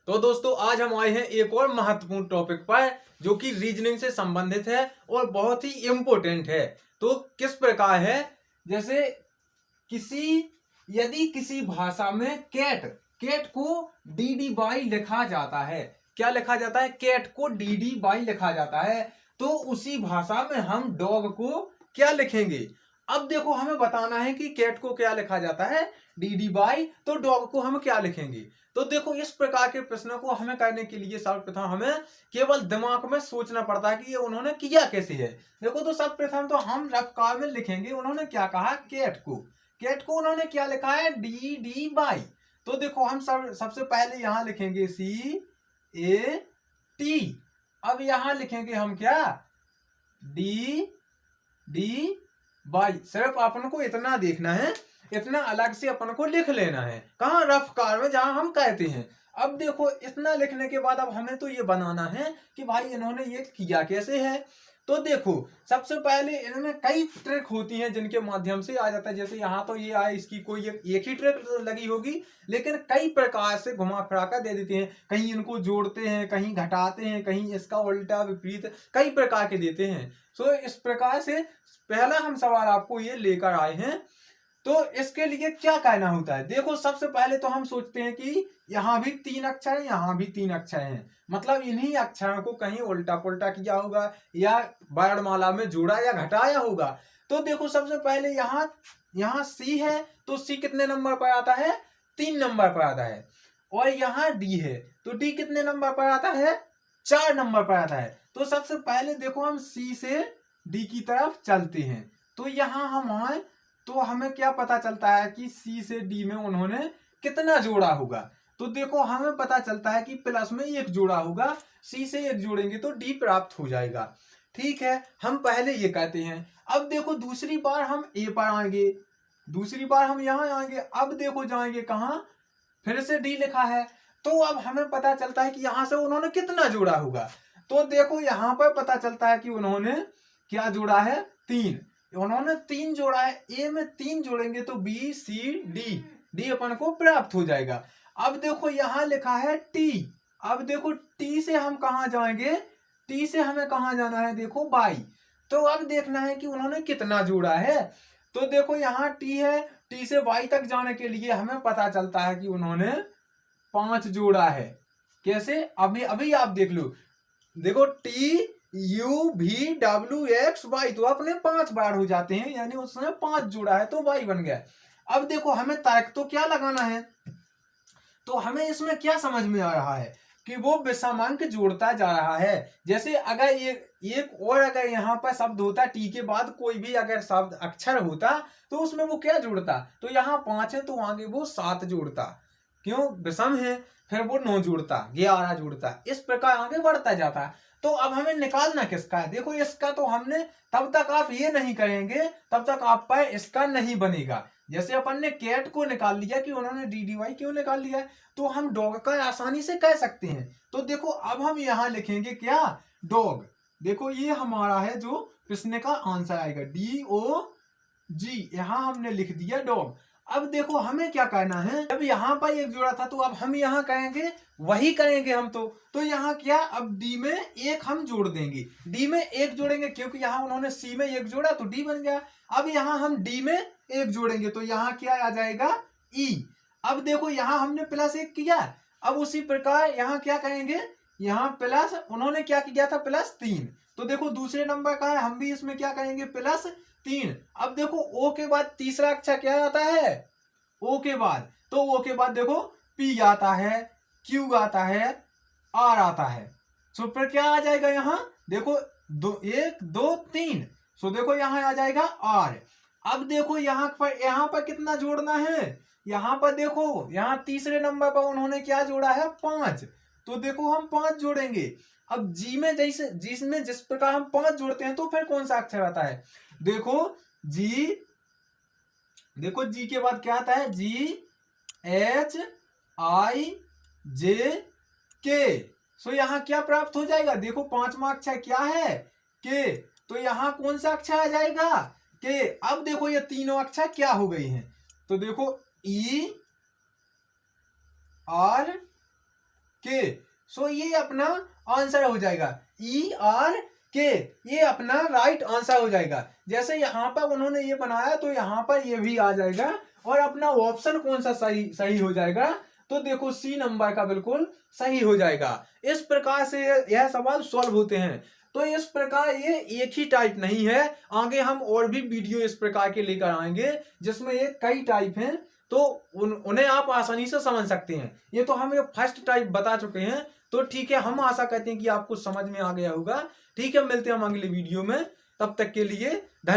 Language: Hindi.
तो दोस्तों आज हम आए हैं एक और महत्वपूर्ण टॉपिक पर जो कि रीजनिंग से संबंधित है और बहुत ही इम्पोर्टेंट है। तो किस प्रकार है, जैसे किसी यदि किसी भाषा में कैट कैट को डी बाई लिखा जाता है। क्या लिखा जाता है? कैट को डी बाई लिखा जाता है। तो उसी भाषा में हम डॉग को क्या लिखेंगे? अब देखो हमें बताना है कि कैट को क्या लिखा जाता है, डी बाई, तो डॉग को हम क्या लिखेंगे। तो देखो इस प्रकार के प्रश्नों को हमें करने के लिए सर्वप्रथम हमें केवल दिमाग में सोचना पड़ता है कि ये उन्होंने किया कैसे है। देखो तो सर्वप्रथम तो हम रफ्कार में लिखेंगे, उन्होंने क्या कहा, कैट को उन्होंने क्या लिखा है, डी बाई। तो देखो हम सबसे पहले यहां लिखेंगे CAT। अब यहां लिखेंगे हम क्या, डी बाई। सिर्फ अपन को इतना देखना है, इतना अलग से अपन को लिख लेना है, कहाँ, रफ्कार में जहां हम कहते हैं। अब देखो इतना लिखने के बाद अब हमें तो ये बनाना है कि भाई इन्होंने ये किया कैसे है। तो देखो सबसे पहले इनमें कई ट्रिक होती हैं जिनके माध्यम से आ जाता है। जैसे यहाँ तो ये आए, इसकी कोई एक ही ट्रिक लगी होगी, लेकिन कई प्रकार से घुमा फिरा कर दे देते हैं। कहीं इनको जोड़ते हैं, कहीं घटाते हैं, कहीं इसका उल्टा विपरीत, कई प्रकार के देते हैं। सो इस प्रकार से पहला हम सवाल आपको ये लेकर आए हैं। तो इसके लिए क्या कहना होता है, देखो सबसे पहले तो हम सोचते हैं कि यहाँ भी 3 अक्षर है, यहाँ भी 3 अक्षर हैं, मतलब इन्हीं अक्षरों को कहीं उल्टा पुल्टा किया होगा या वर्णमाला में जोड़ा या घटाया होगा। तो देखो सबसे पहले यहाँ C है, तो C कितने नंबर पर आता है, 3 नंबर पर आता है। और यहाँ D है, तो D कितने नंबर पर आता है, 4 नंबर पर आता है। तो सबसे पहले देखो हम C से D की तरफ चलते हैं। तो यहाँ हम आए तो हमें क्या पता चलता है कि C से D में उन्होंने कितना जोड़ा होगा। तो देखो हमें पता चलता है कि प्लस में 1 जोड़ा होगा, C से 1 जोड़ेंगे तो D प्राप्त हो जाएगा। ठीक है, हम पहले ये कहते हैं। अब देखो दूसरी बार हम A पर आएंगे, दूसरी बार हम यहाँ आएंगे। अब देखो जाएंगे कहाँ, फिर से D लिखा है, तो अब हमें पता चलता है कि यहाँ से उन्होंने कितना जोड़ा होगा। तो देखो यहाँ पर पता चलता है कि उन्होंने क्या जोड़ा है, 3। उन्होंने 3 जोड़ा है, ए में 3 जोड़ेंगे तो डी अपन को प्राप्त हो जाएगा। अब देखो यहाँ लिखा है टी। अब देखो टी से हम कहाँ जाएंगे, टी से हमें कहाँ जाना है, देखो बाई। तो अब देखना है कि उन्होंने कितना जोड़ा है। तो देखो यहाँ टी है, टी से बाई तक जाने के लिए हमें पता चलता है कि उन्होंने 5 जोड़ा है। कैसे, अभी अभी आप देख लो, देखो TUVWXY, तो अपने 5 बार हो जाते हैं, यानी उसने 5 जोड़ा है तो y बन गया। अब देखो हमें तर्क तो क्या लगाना है, तो हमें इसमें क्या समझ में आ रहा है कि वो विषमांक जोड़ता जा रहा है। जैसे अगर एक और अगर यहाँ पर शब्द होता, टी के बाद कोई भी अगर शब्द अक्षर होता तो उसमें वो क्या जोड़ता, तो यहाँ 5 है तो आगे वो 7 जोड़ता, क्यों, विषम है, फिर वो 9 जोड़ता, 11 जोड़ता, इस प्रकार आगे बढ़ता जाता। तो अब हमें निकालना किसका है, देखो इसका तो हमने, तब तक आप ये नहीं करेंगे तब तक आप पर इसका नहीं बनेगा। जैसे अपन ने कैट को निकाल लिया कि उन्होंने डी वाई क्यों निकाल लिया, तो हम डॉग का आसानी से कह सकते हैं। तो देखो अब हम यहाँ लिखेंगे क्या, डॉग। देखो ये हमारा है जो प्रश्न का आंसर आएगा, DOG, यहाँ हमने लिख दिया डॉग। अब देखो हमें क्या करना है, जब यहाँ पर एक जोड़ा था तो अब हम यहाँ कहेंगे वही करेंगे हम। तो यहाँ क्या, अब D में 1 हम जोड़ देंगे, D में 1 जोड़ेंगे क्योंकि यहाँ उन्होंने C में 1 जोड़ा तो D बन गया। अब यहाँ हम D में 1 जोड़ेंगे तो यहाँ क्या आ जाएगा, E। अब देखो यहाँ हमने +1 किया, अब उसी प्रकार यहाँ क्या करेंगे, यहाँ प्लस, उन्होंने क्या किया था, +3। तो देखो दूसरे नंबर का है, हम भी इसमें क्या करेंगे, +3। अब देखो ओ के बाद तीसरा अक्षर क्या आता है, ओ के बाद, तो ओ के बाद देखो P आता है, Q आता है, R आता है। सो फिर क्या आ जाएगा, यहाँ देखो 1 2 3, सो देखो यहाँ आ जाएगा R। अब देखो यहाँ पर कितना जोड़ना है, यहाँ पर देखो यहाँ तीसरे नंबर पर उन्होंने क्या जोड़ा है, 5। तो देखो हम 5 जोड़ेंगे। अब जी में जैसे जिसमें जिस प्रकार हम 5 जोड़ते हैं तो फिर कौन सा अक्षर आता है, देखो जी, देखो जी के बाद क्या आता है, GHIJK। सो यहाँ क्या प्राप्त हो जाएगा, देखो 5वां अक्षर क्या है, के, तो यहाँ कौन सा अक्षर आ जाएगा, के। अब देखो ये तीनों अक्षर क्या हो गई हैं, तो देखो ER के। सो ये अपना आंसर हो जाएगा, ERK, ये अपना राइट आंसर हो जाएगा। जैसे यहाँ पर उन्होंने ये बनाया तो यहाँ पर ये भी आ जाएगा। और अपना ऑप्शन कौन सा सही हो जाएगा, तो देखो C नंबर का बिल्कुल सही हो जाएगा। इस प्रकार से यह सवाल सॉल्व होते हैं। तो इस प्रकार ये एक ही टाइप नहीं है, आगे हम और भी वीडियो इस प्रकार के लेकर आएंगे जिसमें ये कई टाइप हैं, तो उन्हें आप आसानी से समझ सकते हैं। ये तो हम ये फर्स्ट टाइप बता चुके हैं। तो ठीक है, हम आशा करते हैं कि आपको समझ में आ गया होगा। ठीक है, मिलते हैं हम अगले वीडियो में, तब तक के लिए धन्यवाद।